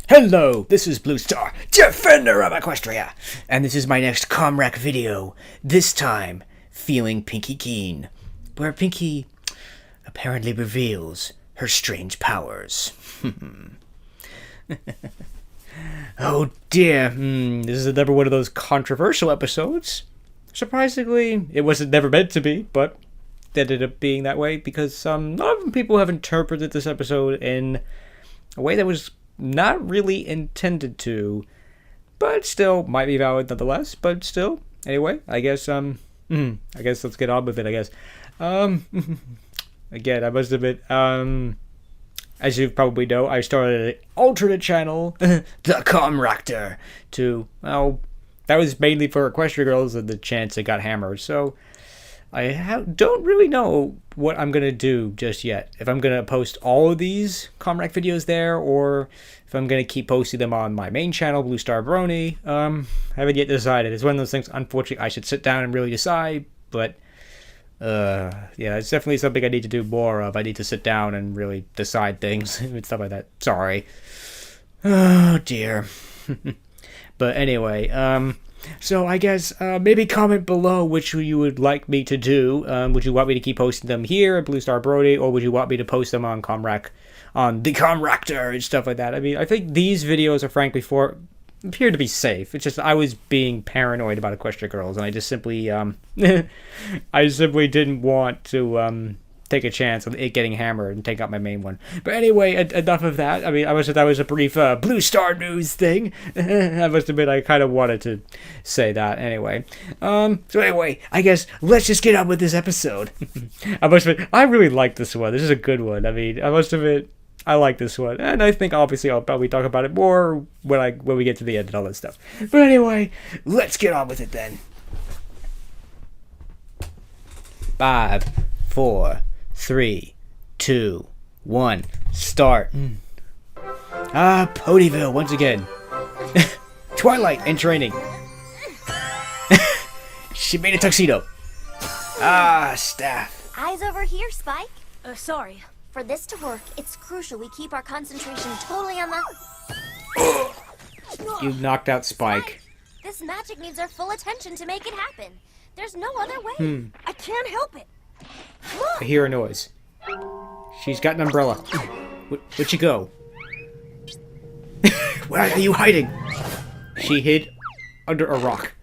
Hello, this is BlueStar, Defender of Equestria, and this is my next ComRac video, this time feeling Pinkie keen, where Pinkie apparently reveals her strange powers. Oh dear, this is another one of those controversial episodes. Surprisingly, it wasn't never meant to be, but it ended up being that way because a lot of people have interpreted this episode in a way that was not really intended to, but still might be valid nonetheless. But still, anyway, I guess let's get on with it. I guess again, I must admit, as you probably know, I started an alternate channel, the ComRac, to, well, that was mainly for Equestria Girls and the chance it got hammered. So I don't really know what I'm going to do just yet. If I'm going to post all of these ComRac videos there, or if I'm going to keep posting them on my main channel, BlueStarBrony. Haven't yet decided. It's one of those things, unfortunately, I should sit down and really decide. But, yeah, it's definitely something I need to do more of. I need to sit down and really decide things and stuff like that. Sorry. Oh, dear. But anyway, so I guess maybe comment below which you would like me to do. Would you want me to keep posting them here at BlueStarBrony, or would you want me to post them on ComRac, on the ComRactor and stuff like that? I mean, I think these videos are frankly appear to be safe. It's just I was being paranoid about Equestria Girls, and I just simply I simply didn't want to take a chance on it getting hammered and take out my main one. But anyway, enough of that. I mean, that was a brief Blue Star news thing. I must admit, I kind of wanted to say that anyway. So anyway, I guess let's just get on with this episode. I must admit, I really like this one. This is a good one. I mean, I must admit, I like this one, and I think obviously I'll probably talk about it more when we get to the end and all that stuff. But anyway, let's get on with it then. 5, 4, 3, 2, 1, start. Ponyville once again. Twilight in training. She made a tuxedo. Staff. Eyes over here, Spike. Sorry. For this to work, it's crucial we keep our concentration totally on the... You knocked out Spike. This magic needs our full attention to make it happen. There's no other way. I can't help it. I hear a noise. She's got an umbrella. Where'd she go? Where are you hiding? She hid under a rock.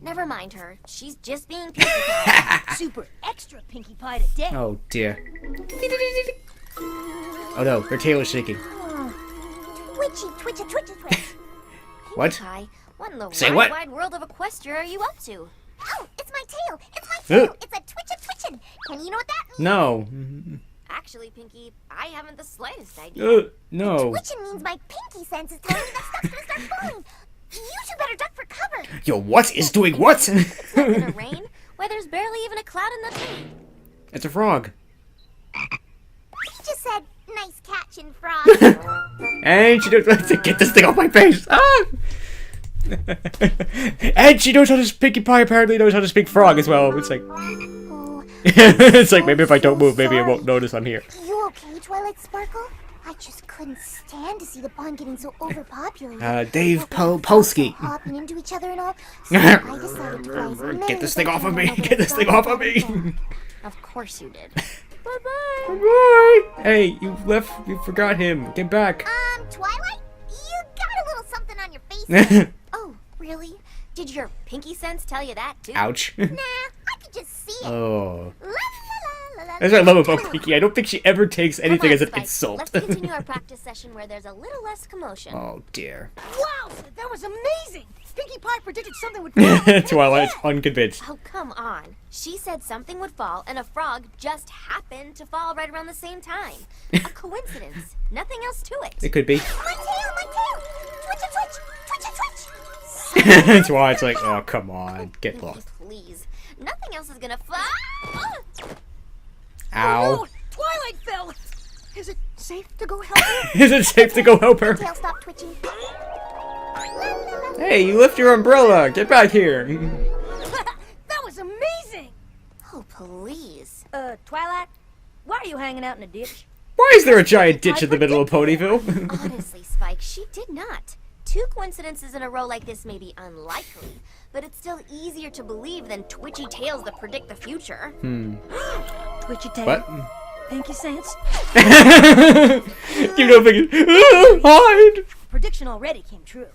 Never mind her. She's just being Pinkie Pie. Super extra Pinkie Pie today. Oh dear. Oh no, her tail is shaking. Twitchy, twitchy, twitchy, twitch. What? Pinkie Pie, what in the Say wide, what? wide world of Equestria are you up to? Oh, it's my tail. It's my tail. It's a twitchin'. Can you know what that means? No. Actually, Pinkie, I haven't the slightest idea. No. Twitchin' means my pinky sense is telling me that stuff's gonna start falling. You two better duck for cover. Yo, what is doing what? It's not gonna rain. Why, there's barely even a cloud in the tree. It's a frog. He just said, nice catching, frog. And she knows to get this thing off my face. And she knows how to Pinkie Pie apparently knows how to speak frog as well. It's like it's like maybe if I don't move, maybe it won't notice I'm here. You okay, Twilight Sparkle? I just couldn't stand to see the pond getting so overpopulated. Dave Polsky. Hopping into each other and all. So I decided to fly. Get this thing off of me! Get this thing off of me! Of course you did. Bye-bye. Bye! Hey, you forgot him. Get back. Twilight? You got a little something on your face. Oh, really? Did your pinky sense tell you that too? Ouch. Nah, I could just see it. Oh. La, la, la, la, la. That's what I love about Pinkie. I don't think she ever takes anything as an Spike. insult. Let's continue our practice session where there's a little less commotion. Oh dear. Wow, that was amazing. Pinkie Pie predicted something would fall. Twilight's unconvinced. Oh, come on. She said something would fall, and a frog just happened to fall right around the same time. A coincidence. Nothing else to it. It could be. My tail, my tail! Twitch, twitch, twitch, twitch! Twilight's like, oh come on, get lost. Please. Nothing else is gonna fall. Ow. Oh, no, Twilight fell. Is it safe to go help her? Is it safe to go help her? Tail, stop twitching. Hey, you left your umbrella. Get back here. That was amazing. Oh, please. Twilight, why are you hanging out in a ditch? Why is there a giant ditch in the middle of Ponyville? Honestly, Spike, she did not. 2 coincidences in a row like this may be unlikely, but it's still easier to believe than twitchy tales that predict the future. Twitchy tail. What? Pinky sense. You know, Pinkie. Hide! Prediction already came true.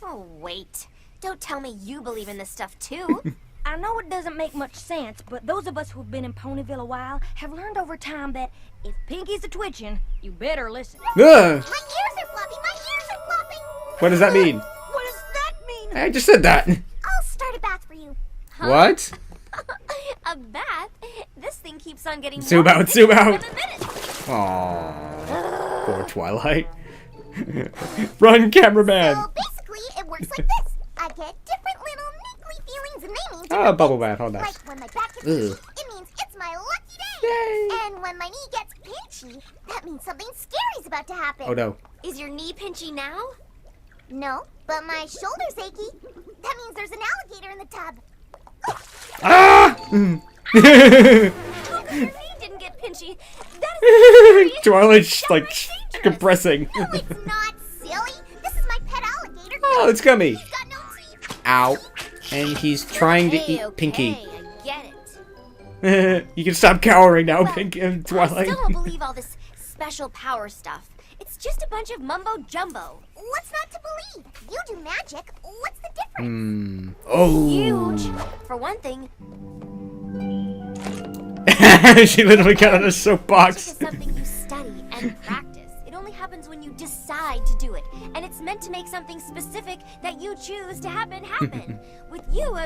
Oh, wait. Don't tell me you believe in this stuff, too. I know it doesn't make much sense, but those of us who've been in Ponyville a while have learned over time that if Pinky's a twitching, you better listen. Ugh. My ears are floppy! My ears are flopping! What does that mean? What does that mean? I just said that. I'll start a bath for you. What? A bath? This thing keeps on getting Zoom more out, zoom out. ridiculous in a minute. Aww. Poor Twilight. Run, cameraman. So basically, it works like this. I get different little niggly feelings and they mean Oh, different bubble things. bath, hold on. Like when my back gets Ugh. itchy, it means it's my lucky day. Yay. And when my knee gets pinchy, that means something scary's about to happen. Oh no. Is your knee pinchy now? No, but my shoulder's achy. That means there's an alligator in the tub. Ah! Your knee didn't get pinchy. That is scary. Twilight's like That's dangerous. compressing. No, it's not, silly. This is my pet alligator. Oh, it's gummy. He's got no teeth. Ow. And he's trying to eat Okay, Pinkie. I get it. You can stop cowering now, Well, Pinkie and I Twilight. still don't believe all this special power stuff. It's just a bunch of mumbo jumbo. What's not to believe? You do magic. What's the difference? Oh. Huge. For one thing, She literally got on a magic soapbox. is something you study and practice. It only happens when you decide to do it. And it's meant to make something specific that you choose to happen. With you,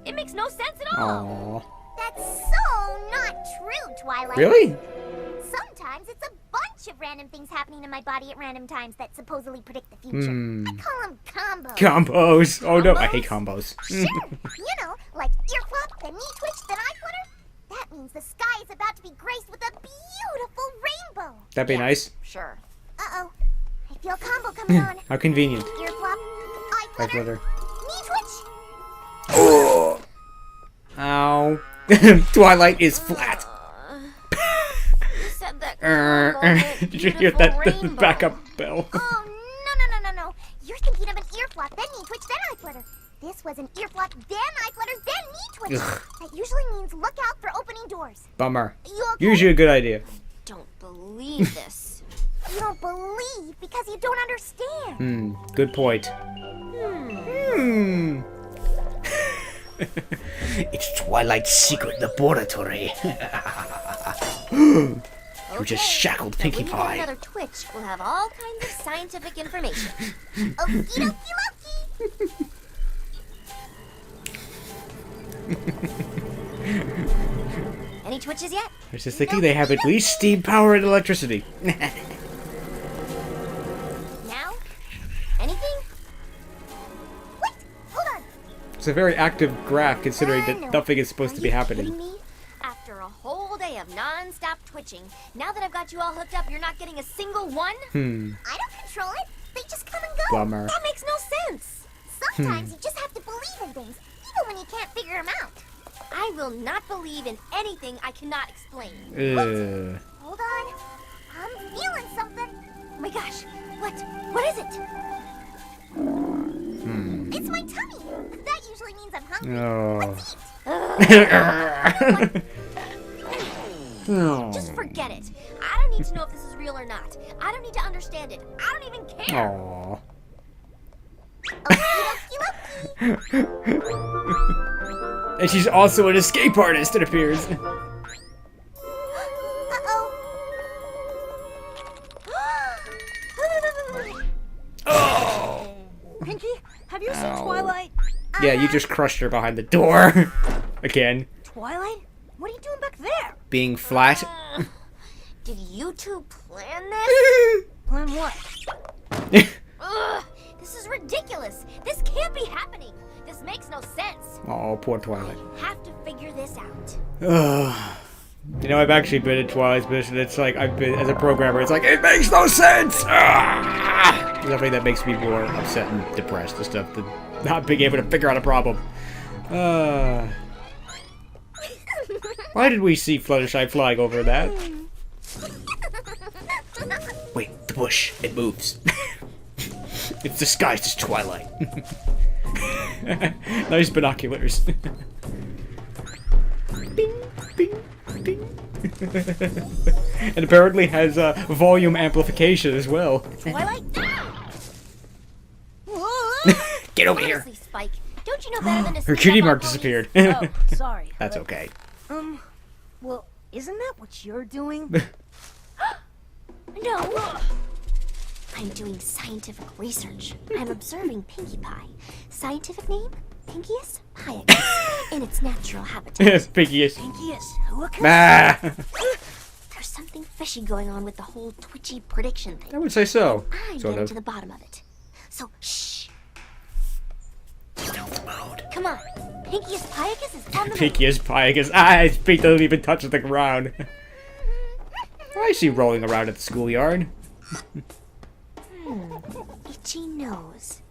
it makes no sense at all. Aww. That's so not true, Twilight. Really? Sometimes it's a bunch of random things happening in my body at random times that supposedly predict the future. I call them combos. Combos. Oh no, I hate combos. Sure. You know, like ear flop, then knee twitch, then eye flutter. That means the sky is about to be graced with a beautiful rainbow. That'd be nice. Sure. Uh-oh. I feel combo coming on. How convenient. Ear flop, eye Eye flutter, flutter. knee twitch. Oh. Ow. Twilight is flat. You said that combo meant Did you hear beautiful that? The rainbow. backup bell. Oh, no. You're thinking of an ear flop, then knee twitch, then eye flutter. This was an ear flop, then eye flutter, then knee twitch. Ugh. That usually means look out for opening doors. Bummer. You okay? Usually a good idea. Don't believe this. You don't believe because you don't understand. Good point. It's Twilight's secret laboratory. You just shackled So Pinkie when you Pie. get another twitch, we'll have all kinds of scientific information. Okie dokie dokie. Any twitches yet? I was just thinking they have at least steam power and electricity. Now? Anything? Wait! Hold on! It's a very active graph considering I that know. nothing is supposed Are to be you happening. kidding me? After a whole day of non-stop twitching, now that I've got you all hooked up, you're not getting a single one? I don't control it. They just come and go. Bummer. That makes no sense. Sometimes you just have to believe in things, even when you can't figure them out. I will not believe in anything I cannot explain. Hold on. I'm feeling something. Oh my gosh. What is it? It's my tummy. That usually means I'm hungry. Oh. Just forget it. I don't need to know if this is real or not. I don't need to understand it. I don't even care. Aw. Okie dokie dokie. And she's also an escape artist, it appears. Oh. Pinky, have you seen Twilight? Yeah, you just crushed her behind the door. Again. Twilight? What are you doing back there? Being flat. Did you two plan this? Plan what? Ugh, this is ridiculous. This can't be happening. This makes no sense. Oh, poor Twilight. Have to figure this out. Ugh. You know, I've actually been in Twilight's mission. It's like, I've been, as a programmer, it's like, it makes no sense! Ah! Nothing that makes me more upset and depressed and stuff than not being able to figure out a problem. Why did we see Fluttershy flying over that? the bush. It moves. It's disguised as Twilight. Nice binoculars. Bing, bing, bing. And apparently has volume amplification as well. Twilight? Get over here. Honestly, Spike, don't you know better than to Her sneak cutie up on mark ponies? disappeared. Oh, sorry. That's but, okay. Well, isn't that what you're doing? No. I'm doing scientific research. I'm observing Pinkie Pie. Scientific name? Pinkius piacus. In its natural habitat. Pinkie is. Pinkius, who Ah, There's something fishy going on with the whole twitchy prediction I thing. would say so. I'm Sort getting of. to the bottom of it. So, shh. Stealth mode. Come on. Pinkius piacus is on the Pinkie is piacus. Ah, his feet don't even touch the ground. I see rolling around at the schoolyard. itchy nose.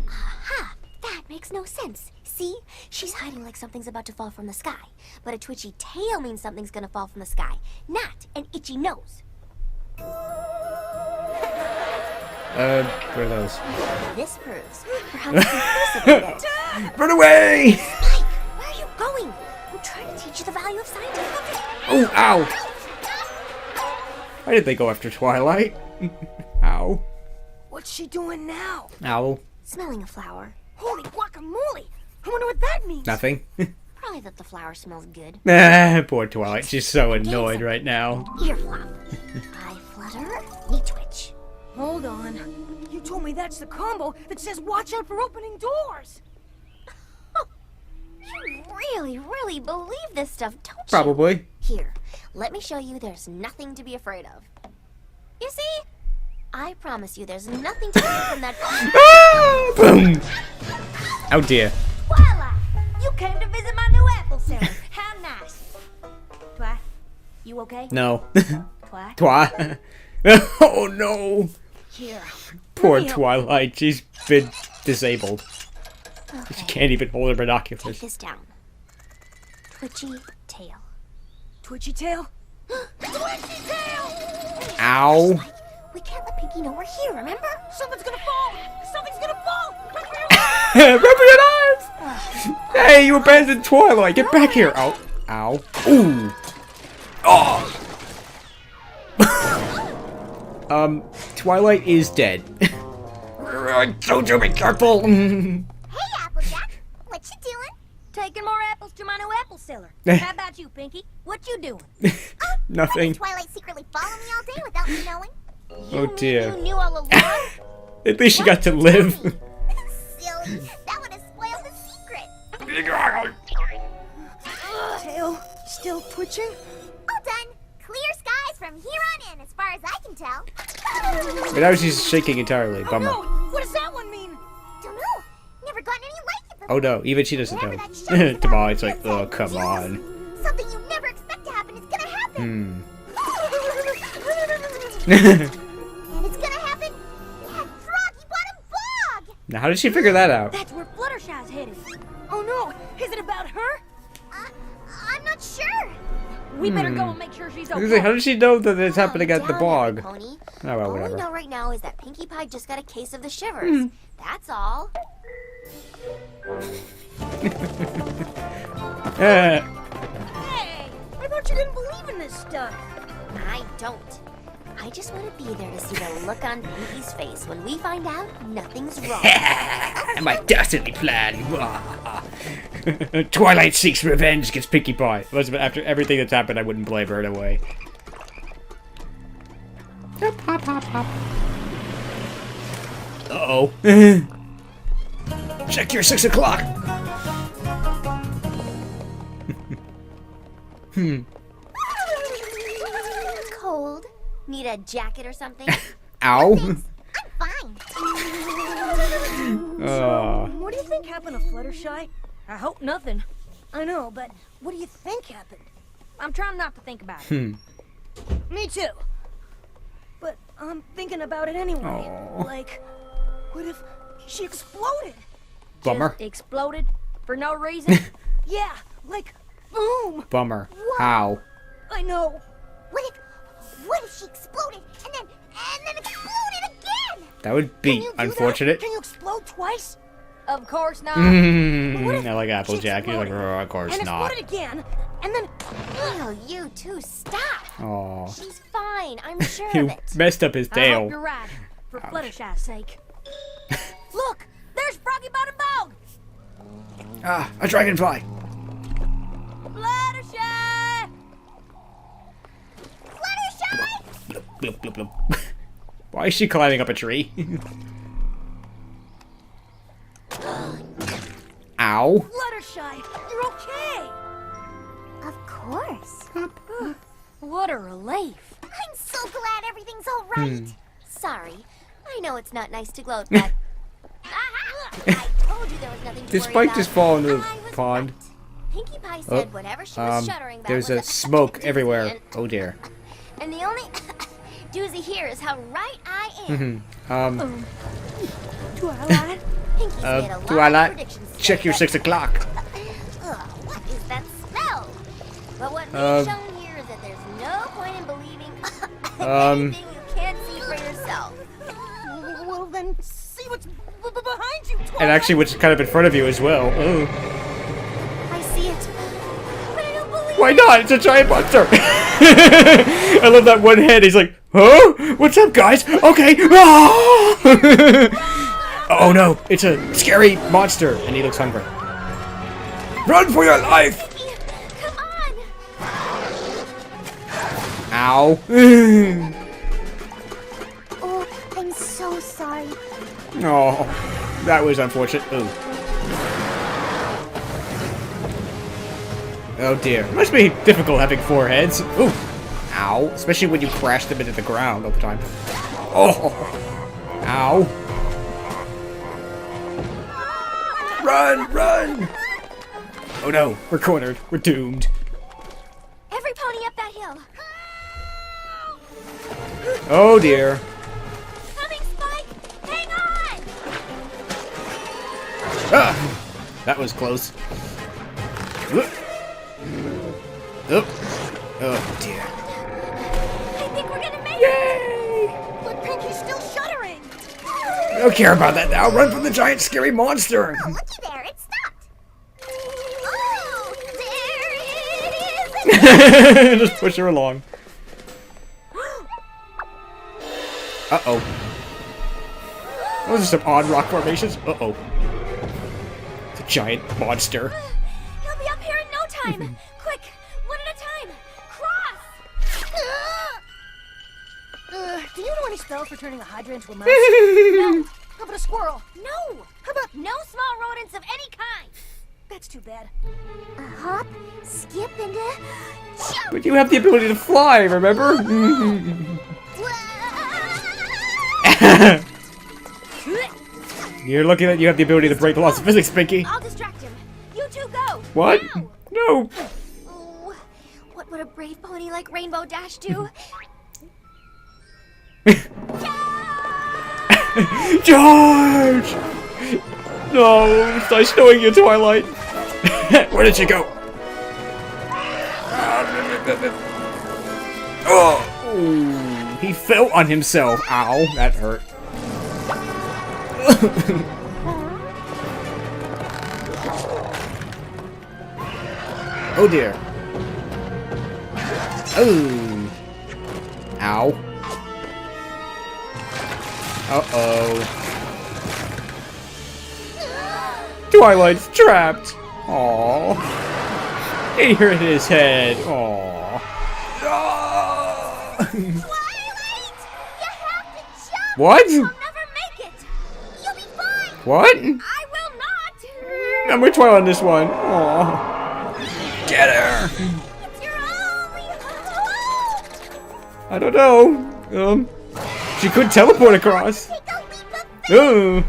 Aha! That makes no sense. See? She's hiding like something's about to fall from the sky. But a twitchy tail means something's gonna fall from the sky, not an itchy nose. What are those? This proves for how conclusive it is. Run away! Spike, where are you going? I'm trying to teach you the value of scientific. Oh, ow! Why did they go after Twilight? Ow. What's she doing now? Ow. Smelling a flower. Holy guacamole! I wonder what that means. Nothing. Probably that the flower smells good. Ah, poor Twilight. She's so annoyed right now. Ear flop. Eye flutter. Knee twitch. Hold on. You told me that's the combo that says watch out for opening doors. You really believe this stuff, don't you? Probably. Here, let me show you there's nothing to be afraid of. You see? I promise you there's nothing to fear from that. Ah, boom! Oh dear. Twilight, you came to visit my new apple cellar. How nice. Twi, you okay? No. Twi? Twi. Oh no. Here. Poor Let me help. Twilight. She's been disabled. She Okay, can't even hold her take binoculars. this down. Twitchy tail. Twitchy tail? Twitchy tail! Ow. Spike, we can't let Pinkie know we're here, remember? Something's gonna fall! Something's gonna fall! Run for your life! Run for your lives! Hey, you abandoned Twilight. Get back here. Ow. Ow. Ooh. Oh. Twilight is dead. I told you to be careful. Hey, Applejack. What you doing? Taking more apples to my new apple cellar. How about you, Pinkie? What you doing? Nothing. Twilight secretly follow me all day without me knowing? Oh dear. You knew all along? At least she got to live. Silly. That would have spoiled the secret. Tail still twitching? All done. Clear skies from here on in, as far as I can tell. But now she's shaking entirely. Bummer. No! What does that one mean? Don't know. Never gotten any like it before. Oh no, even she doesn't know. Whatever that shiny Tomorrow's thing like, oh, come on. Something you never expect to happen is gonna happen. Hmm. And it's gonna happen at Froggy Bottom Bog. Now, how did she figure that out? That's where Fluttershy's headed. Oh no! Is it about her? I'm not sure. We better go and make sure she's I was gonna say, okay. how did she know that it's happening at the Down, bog? Pony. Oh well, All we whatever. know right now is that Pinkie Pie just got a case of the shivers. That's all. Hey! I thought you didn't believe in this stuff. I don't. I just want to be there to see the look on Pinkie's face when we find out nothing's wrong. My dastardly plan. Twilight seeks revenge against Pinkie Pie. After everything that's happened, I wouldn't blame her in a way. Hop, hop, hop. Uh-oh. Check your 6 o'clock. Cold. Need a jacket or something? Ow. I'm fine. What do you think happened to Fluttershy? I hope nothing. I know, but what do you think happened? I'm trying not to think about it. Me too. But I'm thinking about it anyway. Aw. Like, what if she exploded? Bummer. Just exploded for no reason? Yeah, like Boom! Bummer. Whoa. How? I know. What if she exploded and then exploded again? That would Can be you do that? unfortunate. Can you explode twice? Of course not. I like Applejack. He's like, exploded oh, of course and not. exploded again, and then... Will you two stop? Oh, She's fine. I'm sure he of it. messed up his I tail. hope you're right, for Fluttershy's sake. Look, there's Froggy Bottom Bog. Ah, a dragonfly. Fluttershy! Fluttershy! Blub, blub, blub. Why is she climbing up a tree? Ow. Fluttershy, you're okay. Of course. What a relief. I'm so glad everything's all right. Sorry. I know it's not nice to gloat, but... Aha! I told you there was nothing to Did worry Spike about. just fall into the I was pond? right. Pinkie Pie said whatever she was shuddering about There's was a smoke doozy, everywhere. Oh dear. And the only doozy here is how right I am. Twilight? Pinkie's made a lot of Twilight, predictions today, check your but- 6 o'clock. Ugh, what is that smell? But what we've shown here is that there's no point in believing anything you can't see for yourself. Well then, see what's behind you, Twilight. And actually, what's kind of in front of you as well. Oh. I see it, but I don't believe Why it. not? It's a giant monster. I love that one head. He's like, huh? What's up, guys? Okay. Oh no, it's a scary monster, and he looks hungry. Run for your life! Pinkie, come on! Ow. Oh, I'm so sorry. Oh, that was unfortunate. Ooh. Oh dear. Must be difficult having 4 heads. Ooh. Ow. Especially when you crash them into the ground all the time. Oh. Ow. Run! Run! Oh no, we're cornered. We're doomed. Every pony up that hill. Oh dear. Coming, Spike! Hang on! Ah! That was close. Oop. Oop. Oh dear. I think we're gonna make it! Yay! But Pinkie's still shuddering. I don't care about that now. Run from the giant scary monster. Oh, looky there, it stopped. Oh, there it is! Just push her along. Uh-oh. Those are some odd rock formations. Uh-oh. It's a giant monster. He'll be up here in no time. Quick, one at a time. Cross! Do you know any spells for turning a Hydra into a mouse? No. How about a squirrel? No! How about... No small rodents of any kind! That's too bad. A hop, skip, and a jump! But you have the ability to fly, remember? You're lucky that you have the ability to break the laws of physics, Pinkie. I'll distract him. You two go. What? Now. No. Oh, what would a brave pony like Rainbow Dash do? Charge! No, it's nice knowing you, Twilight. Where did she go? Oh, ooh, he fell on himself. Ow, that hurt. Oh dear. Oh. Ow. Uh-oh. Twilight's trapped. Aww. He hurt his head. Aww. Twilight! You have to jump! What? You'll never make it! You'll be fine! What? I will not! I'm with Twilight on this one. Aww. Get her! It's your only hope! I don't know. She could teleport across. Take a leap of faith! Oh.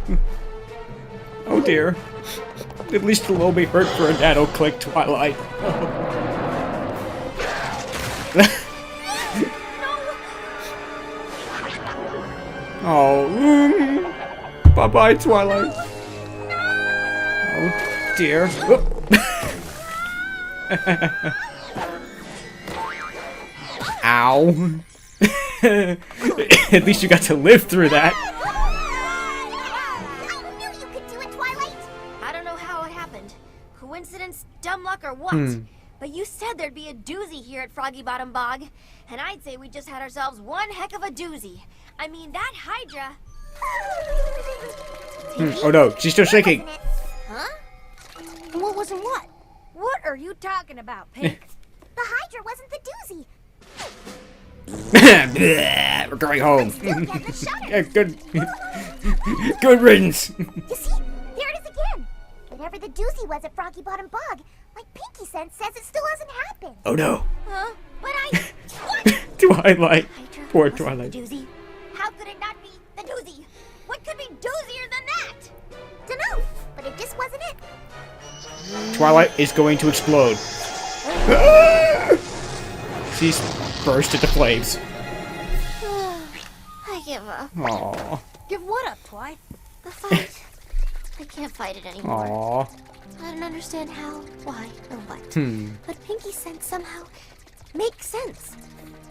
Oh dear. At least it'll only hurt for a nano click, Twilight. Oh. Bye-bye, Twilight. Oh dear. Ow. At least you got to live through that. I knew you could do it, Twilight. I don't know how it happened. Coincidence, dumb luck, or what? But you said thered be a doozy here at Froggy Bottom Bog, and I'd say we just had ourselves one heck of a doozy. I mean, that Hydra... Oh no, she's still shaking. Huh? What wasn't what? What are you talking about, Pink? The Hydra wasn't the doozy. We're going home. Still get the shutter. Yeah, good riddance. You see? There it is again. Whatever the doozy was at Froggy Bottom Bog, like Pinkie says it still hasn't happened. Oh no. Huh? But what? Twilight. Hydra Poor wasn't Twilight. the doozy. How could it not be the doozy? What could be doozier than that? Dunno, but if this wasn't it, Twilight is going to explode. She's burst into flames. I give up. Aww. Give what up, Twi? The fight. I can't fight it anymore. Aww. I don't understand how, why, or what. But Pinkie's sense somehow makes sense.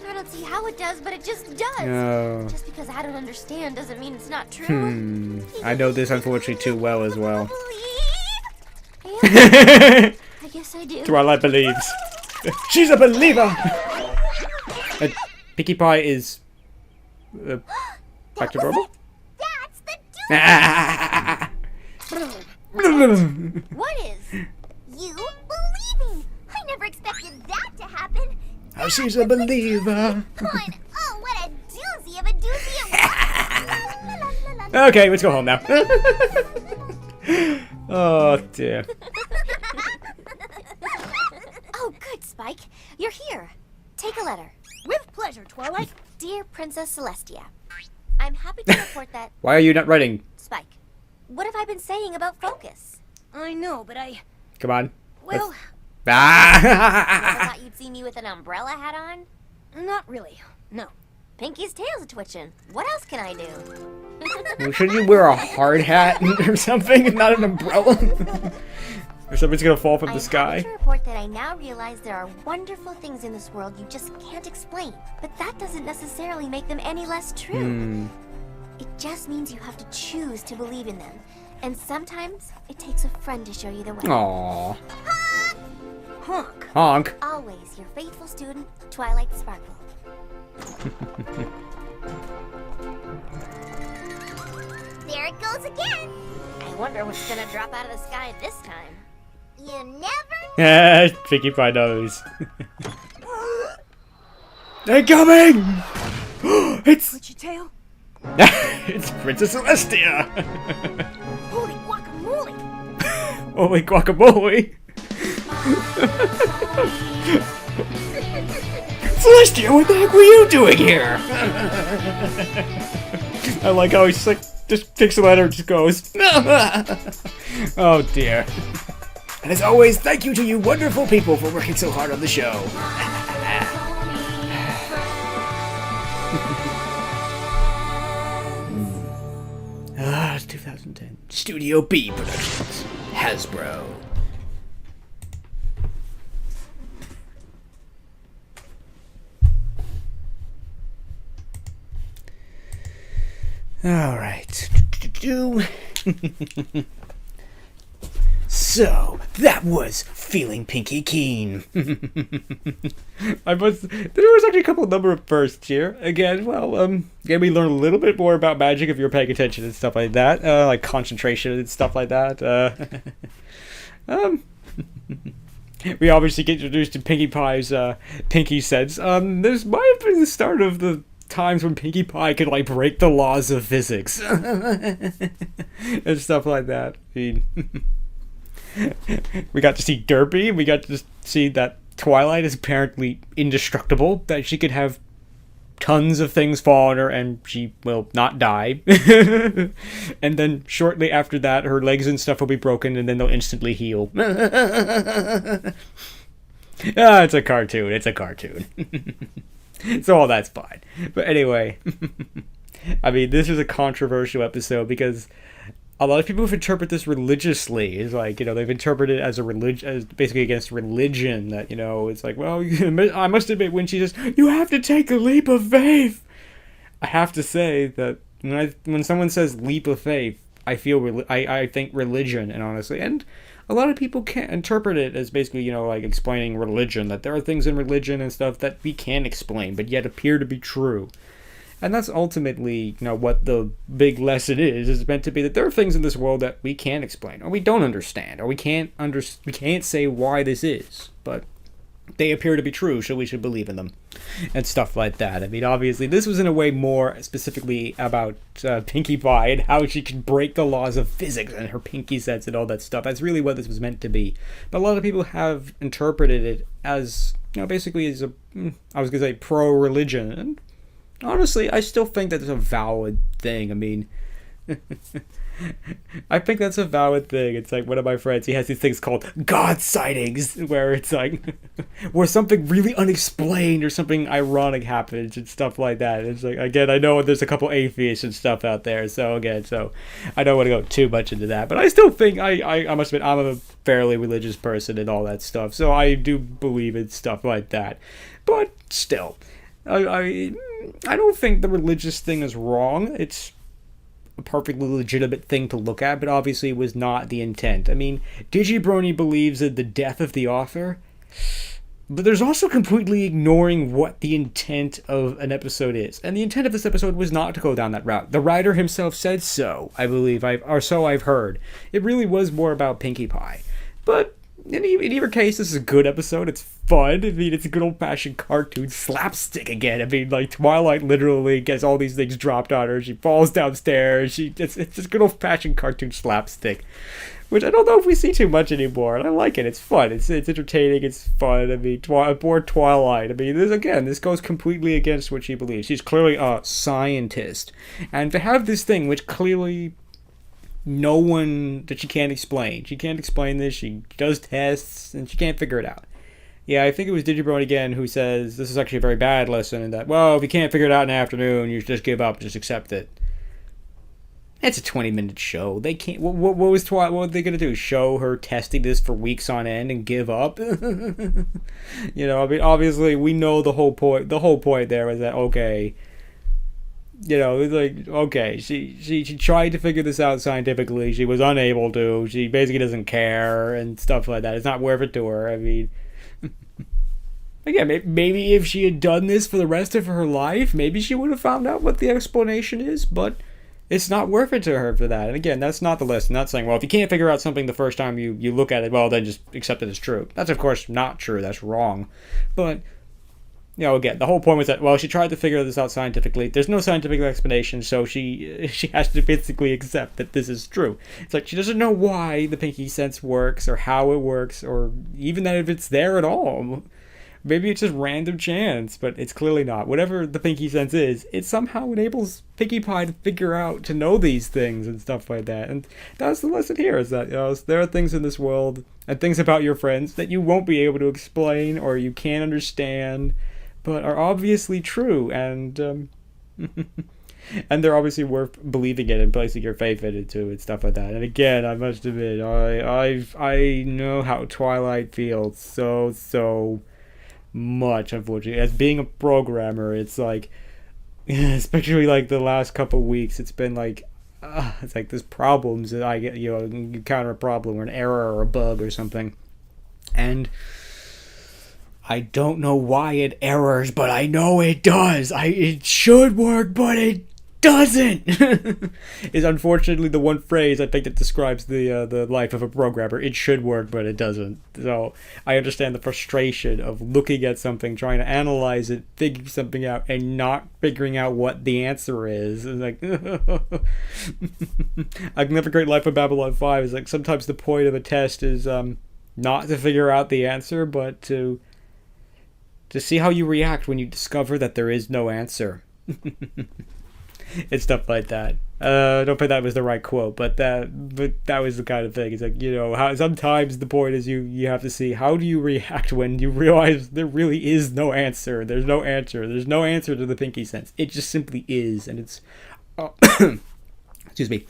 I don't see how it does, but it just does. No. Just because I don't understand doesn't mean it's not true. I know this unfortunately too well as well. I guess I do. Twilight believes. She's a believer! And Pinkie Pie is... back to normal? that's the What is? you believing. I never expected that to happen. Oh, she's a believer. Fun. Oh, what a doozy of a doozy it was. Okay, let's go home now. Oh, dear. Oh, good, Spike. You're here. Take a letter. With pleasure, Twilight. Dear Princess Celestia, I'm happy to report that... Why are you not writing? Spike, what have I been saying about focus? I know, but Come on. well, I thought you'd see me with an umbrella hat on? not really. No. Pinkie's tail's twitching. What else can I do? Well, shouldn't you wear a hard hat or something and not an umbrella? Or something's gonna fall from the I'm sky? happy to report that I now realize there are wonderful things in this world you just can't explain. But that doesn't necessarily make them any less true. It just means you have to choose to believe in them. And sometimes it takes a friend to show you the way. Aww. Honk. Honk. Always your faithful student, Twilight Sparkle. There it goes again. I wonder what's gonna drop out of the sky this time. You never Yeah, Pinkie Pie knows. They're coming! It's What's your tail? it's Princess Celestia! Holy guacamole! Holy guacamole! Celestia, what the heck were you doing here? I like how he's like, just takes a letter and just goes. Oh dear. And as always, thank you to you wonderful people for working so hard on the show. It's 2010. Studio B Productions. Hasbro. Alright. So, that was Feeling Pinkie Keen. There was actually a couple number of firsts here. Again, well, yeah, we learned a little bit more about magic if you were paying attention and stuff like that. Like concentration and stuff like that. We obviously get introduced to Pinkie Pie's Pinkie sense. This might have been the start of the times when Pinkie Pie could like break the laws of physics and stuff like that. I mean, we got to see Derpy. We got to see that Twilight is apparently indestructible. That she could have tons of things fall on her and she will not die. And then shortly after that, her legs and stuff will be broken and then they'll instantly heal. It's a cartoon. It's a cartoon. So all that's fine. But anyway, I mean, this is a controversial episode because a lot of people who interpret this religiously is like, you know, they've interpreted it as a religion, as basically against religion, that, you know, it's like, well, I must admit, when she says, you have to take a leap of faith, I have to say that when someone says leap of faith, I feel, I think religion, and honestly, and a lot of people can't interpret it as basically, you know, like explaining religion, that there are things in religion and stuff that we can't explain, but yet appear to be true. And that's ultimately, you know, what the big lesson is meant to be, that there are things in this world that we can't explain, or we don't understand, or we can't say why this is, but they appear to be true, so we should believe in them, and stuff like that. I mean, obviously, this was in a way more specifically about Pinkie Pie and how she can break the laws of physics and her pinky sense and all that stuff. That's really what this was meant to be. But a lot of people have interpreted it as, you know, basically as a, I was going to say, pro-religion, and honestly, I still think that's a valid thing. I mean, I think that's a valid thing. It's like one of my friends, he has these things called God sightings, where it's like, where something really unexplained or something ironic happens and stuff like that. It's like, again, I know there's a couple atheists and stuff out there, so again, so I don't want to go too much into that, but I still think, I must admit, I'm a fairly religious person and all that stuff, so I do believe in stuff like that. But still, I don't think the religious thing is wrong. It's a perfectly legitimate thing to look at, but obviously was not the intent. I mean, DigiBrony believes in the death of the author, but there's also completely ignoring what the intent of an episode is. And the intent of this episode was not to go down that route. The writer himself said so, I believe, or so I've heard. It really was more about Pinkie Pie. But in either case, this is a good episode. It's fun. I mean, it's a good old-fashioned cartoon slapstick again. I mean, like, Twilight literally gets all these things dropped on her. She falls downstairs. It's just good old-fashioned cartoon slapstick, which I don't know if we see too much anymore. And I like it. It's fun. It's entertaining. It's fun. I mean, poor Twilight. I mean, this goes completely against what she believes. She's clearly a scientist, and to have this thing, which clearly no one, that she can't explain. She can't explain this. She does tests, and she can't figure it out. Yeah, I think it was DigiBrony again who says this is actually a very bad lesson, and that, well, if you can't figure it out in the afternoon, you just give up, just accept it. It's a 20-minute show. They can't. What was Twilight? What were they gonna do? Show her testing this for weeks on end and give up? You know, I mean, obviously we know the whole point. The whole point there was that, okay, you know, it's like, okay, she tried to figure this out scientifically. She was unable to. She basically doesn't care and stuff like that. It's not worth it to her. I mean, again, maybe if she had done this for the rest of her life, maybe she would have found out what the explanation is, but it's not worth it to her for that. And again, that's not the lesson. Not saying, well, if you can't figure out something the first time you look at it, well, then just accept it as true. That's, of course, not true. That's wrong. But, you know, again, the whole point was that, well, she tried to figure this out scientifically. There's no scientific explanation, so she has to basically accept that this is true. It's like she doesn't know why the pinky sense works, or how it works, or even that if it's there at all. Maybe it's just random chance, but it's clearly not. Whatever the pinky sense is, it somehow enables Pinkie Pie to figure out, to know these things and stuff like that. And that's the lesson here, is that, you know, there are things in this world and things about your friends that you won't be able to explain or you can't understand, but are obviously true, and and they're obviously worth believing in and placing your faith in it too, and stuff like that. And again, I must admit, I know how Twilight feels so much, unfortunately. As being a programmer, it's like, especially like the last couple weeks, it's been like, it's like there's problems that I get, you know, you encounter a problem or an error or a bug or something, and I don't know why it errors, but I know it does. It should work, but it doesn't. Is unfortunately the one phrase I think that describes the life of a programmer. It should work, but it doesn't. So I understand the frustration of looking at something, trying to analyze it, figuring something out, and not figuring out what the answer is. It's like, Another Great Life of Babylon 5 is like, sometimes the point of a test is not to figure out the answer, but to see how you react when you discover that there is no answer. And stuff like that. I don't think that was the right quote, but that was the kind of thing. It's like, you know, how sometimes the point is you have to see how do you react when you realize there really is no answer. There's no answer. There's no answer to the pinky sense. It just simply is, and it's Excuse me.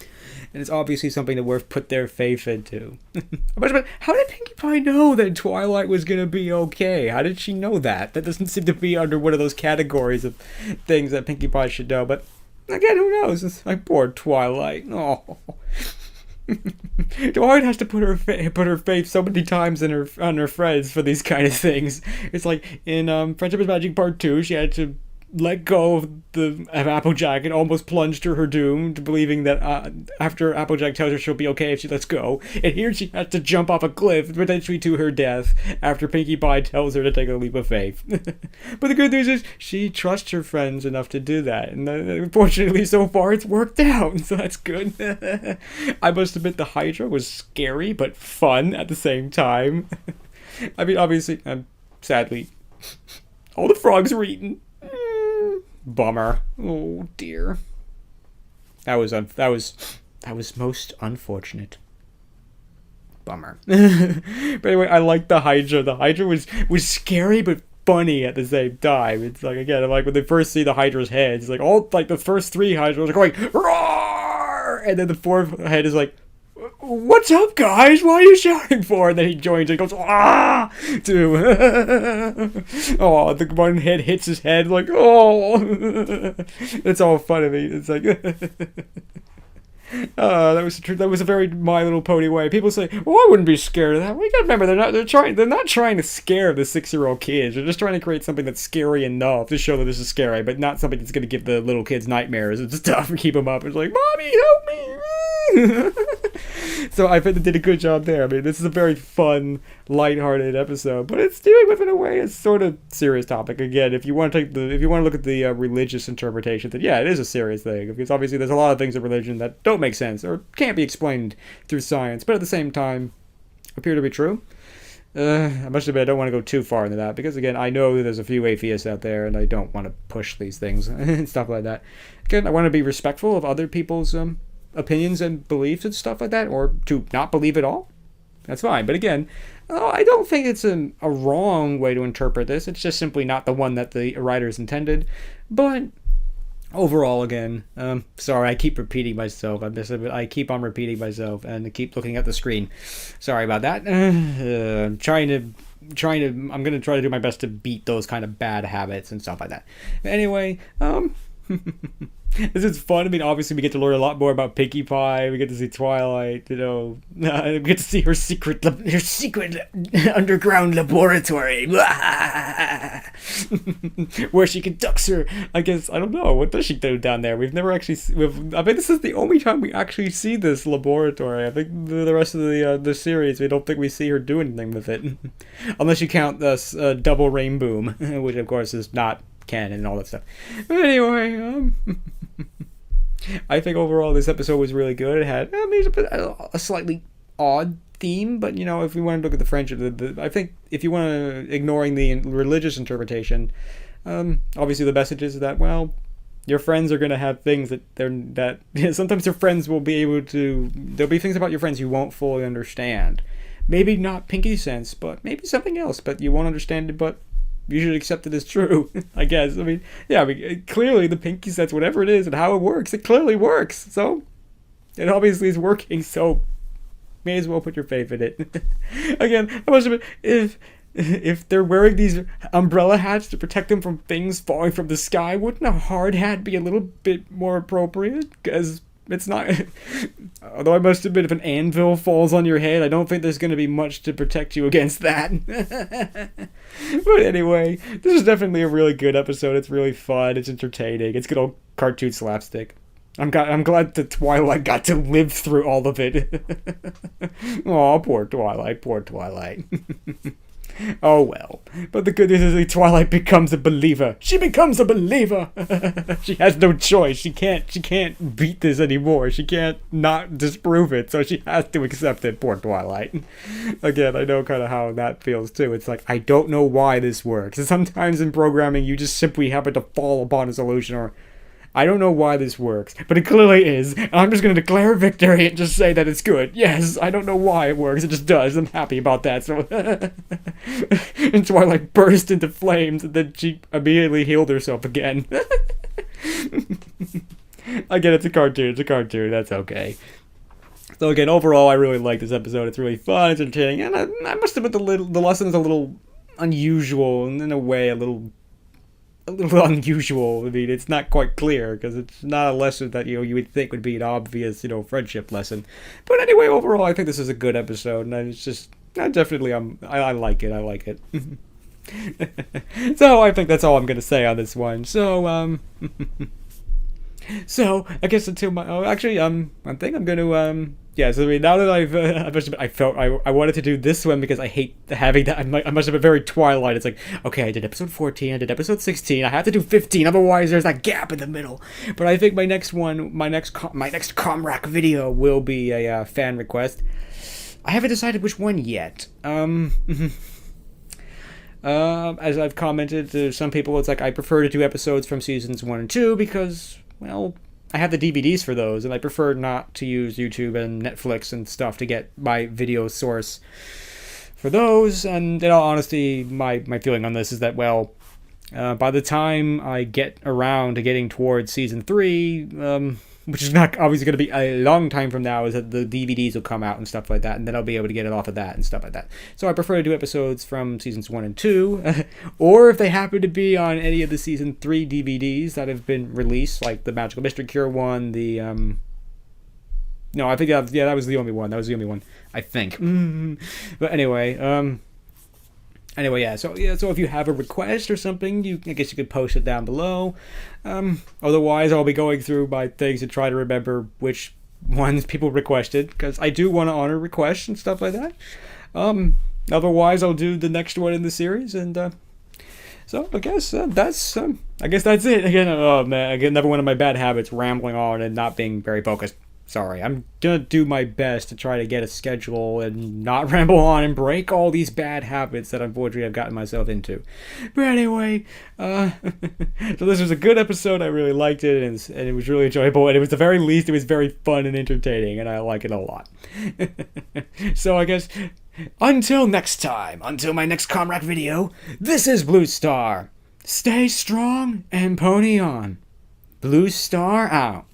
And it's obviously something that we've put their faith into. But how did Pinkie Pie know that Twilight was going to be okay? How did she know that? That doesn't seem to be under one of those categories of things that Pinkie Pie should know. But again, who knows? It's like poor Twilight. Oh. Twilight has to put her faith so many times on her friends for these kind of things. It's like in Friendship is Magic Part 2, she had to let go of Applejack and almost plunged to her doom, to believing that after Applejack tells her she'll be okay if she lets go. And here she has to jump off a cliff, potentially to her death, after Pinkie Pie tells her to take a leap of faith. But the good news is, she trusts her friends enough to do that. And unfortunately, so far, it's worked out. So that's good. I must admit, the Hydra was scary, but fun at the same time. I mean, obviously, sadly, all the frogs were eaten. Bummer. Oh dear. That was most unfortunate. Bummer. But anyway, I like the Hydra. The Hydra was scary but funny at the same time. It's like, again, like when they first see the Hydra's head, it's like all like the first 3 Hydras are going roar, and then the 4th head is like, what's up, guys? What are you shouting for? And then he joins and goes, ah! Oh, the one head hits his head, like, oh! It's all fun of me. It's like, that was a very My Little Pony way. People say, "Oh, I wouldn't be scared of that." Well, you gotta remember, they're not trying to scare the 6-year-old kids. They're just trying to create something that's scary enough to show that this is scary, but not something that's gonna give the little kids nightmares and stuff and keep them up. It's like, "Mommy, help me!" So I think they did a good job there. I mean, this is a very fun, lighthearted episode, but it's dealing with, in a way, a sort of serious topic. Again, if you want to look at the religious interpretation, then yeah, it is a serious thing, because obviously there's a lot of things in religion that don't make sense or can't be explained through science, but at the same time appear to be true. I must admit, I don't want to go too far into that, because again, I know there's a few atheists out there, and I don't want to push these things and stuff like that. Again, I want to be respectful of other people's opinions and beliefs and stuff like that, or to not believe at all. That's fine. But again, I don't think it's a wrong way to interpret this. It's just simply not the one that the writers intended. But overall, again, sorry, I keep repeating myself. I keep on repeating myself and I keep looking at the screen. Sorry about that. I'm gonna try to do my best to beat those kind of bad habits and stuff like that. Anyway, this is fun. I mean, obviously we get to learn a lot more about Pinkie Pie. We get to see Twilight, we get to see her secret underground laboratory where she conducts her, I guess, I don't know, what does she do down there? We've never actually, I mean, this is the only time we actually see this laboratory. I think the rest of the series, we don't think we see her do anything with it. Unless you count this double rain boom, which of course is not canon and all that stuff. But anyway, I think overall this episode was really good. It had, I mean, a slightly odd theme, but if we want to look at the friendship, I think if you want to, ignoring the religious interpretation, obviously the message is that, well, your friends are going to have things that sometimes your friends will be able to, there'll be things about your friends you won't fully understand. Maybe not Pinkie's sense, but maybe something else, but you won't understand it, but you should accept it as true, I guess. I mean, yeah, clearly the Pinkie sense, whatever it is and how it works, it clearly works. So, it obviously is working, so may as well put your faith in it. Again, I must admit, if they're wearing these umbrella hats to protect them from things falling from the sky, wouldn't a hard hat be a little bit more appropriate? Because it's not, although I must admit, if an anvil falls on your head, I don't think there's going to be much to protect you against that. But anyway, this is definitely a really good episode. It's really fun. It's entertaining. It's good old cartoon slapstick. I'm glad that Twilight got to live through all of it. Aw, poor Twilight. Poor Twilight. Oh well. But the good news is that Twilight becomes a believer. She becomes a believer. She has no choice. She can't beat this anymore. She can't not disprove it. So she has to accept it. Poor Twilight. Again, I know kind of how that feels too. It's like, I don't know why this works. And sometimes in programming, you just simply happen to fall upon a solution, or I don't know why this works, but it clearly is. And I'm just going to declare victory and just say that it's good. Yes, I don't know why it works. It just does. I'm happy about that. So, and Twilight burst into flames, and then she immediately healed herself again. I get it's a cartoon. It's a cartoon. That's okay. So again, overall, I really like this episode. It's really fun, it's entertaining, and I must admit the lesson's a little unusual, and in a way, a little unusual. I mean, it's not quite clear because it's not a lesson that you would think would be an obvious friendship lesson. But anyway, overall, I think this is a good episode, and it's just I like it. I like it. So I think that's all I'm gonna say on this one. So so I guess until my I think I'm gonna yeah. So I mean, now that I felt I wanted to do this one because I hate having that. I must have been very Twilight. It's like, okay, I did episode 14, I did episode 16, I have to do 15, otherwise there's that gap in the middle. But I think my next ComRac video will be a fan request. I haven't decided which one yet. As I've commented to some people, it's like I prefer to do episodes from seasons 1 and 2 because, well, I have the DVDs for those, and I prefer not to use YouTube and Netflix and stuff to get my video source for those. And in all honesty, my feeling on this is that, well, by the time I get around to getting towards season 3, which is not obviously going to be a long time from now, is that the DVDs will come out and stuff like that, and then I'll be able to get it off of that and stuff like that. So I prefer to do episodes from seasons 1 and 2, or if they happen to be on any of the season 3 DVDs that have been released, like the Magical Mystery Cure one, the no, I think that was the only one. That was the only one, I think. But anyway, yeah. So if you have a request or something, I guess you could post it down below. Otherwise, I'll be going through my things to try to remember which ones people requested, because I do want to honor requests and stuff like that. Otherwise, I'll do the next one in the series, and so I guess that's it. Again, oh man, again, another one of my bad habits: rambling on and not being very focused. Sorry, I'm gonna do my best to try to get a schedule and not ramble on and break all these bad habits that unfortunately I've gotten myself into. But anyway, so this was a good episode. I really liked it, and it was really enjoyable. And at the very least, it was very fun and entertaining, and I like it a lot. So I guess until next time, until my next ComRac video, this is Blue Star. Stay strong and pony on. Blue Star out.